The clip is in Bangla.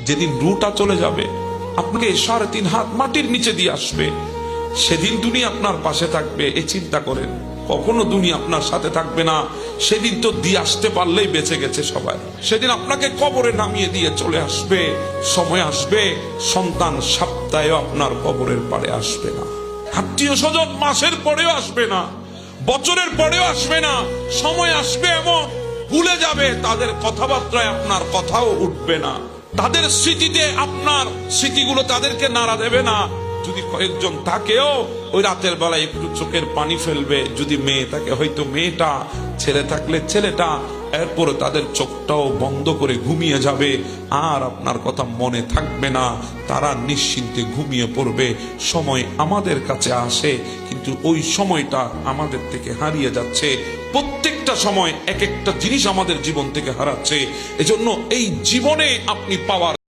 যেদিন রুটা চলে যাবে, আপনাকে 3.5 হাত মাটির নিচে দিয়ে আসবে, সেদিন দুনিয়া আপনার পাশে থাকবে। এই চিন্তা করেন, কখনো দুনিয়া আপনার সাথে থাকবে না। সেদিন তো দিয়ে আসতে পারলেই বেঁচে গেছে সবাই। সেদিন আপনাকে কবরে নামিয়ে দিয়ে চলে আসবে। সময় আসবে, সন্তান সপ্তাহেও আপনার কবরের পাড়ে আসবে না, আত্মীয় স্বজন মাসের পরেও আসবে না, বছরের পরেও আসবে না। সময় আসবে এমন ভুলে যাবে, তাদের কথাবার্তায় আপনার কথাও উঠবে না, তাদের স্মৃতিতে আপনার স্মৃতিগুলো তাদেরকে নাড়া দেবে না। যদি কয়েকজন থাকেও, ওই রাতের বেলায় একটু চোখের পানি ফেলবে। যদি মেয়ে থাকে হয়তো মেয়েটা, ছেলে থাকলে ছেলেটা। এরপরে তাদের চোখটাও বন্ধ করে ঘুমিয়ে যাবে, আর আপনার কথা মনে থাকবে না। তারা নিশ্চিন্তে ঘুমিয়ে পড়বে। সময় আমাদের কাছে আসে, কিন্তু ওই সময়টা আমাদের থেকে হারিয়ে যাচ্ছে। প্রত্যেকটা সময় এক একটা জিনিস আমাদের জীবন থেকে হারাচ্ছে। এজন্য এই জীবনে আপনি পাওয়ার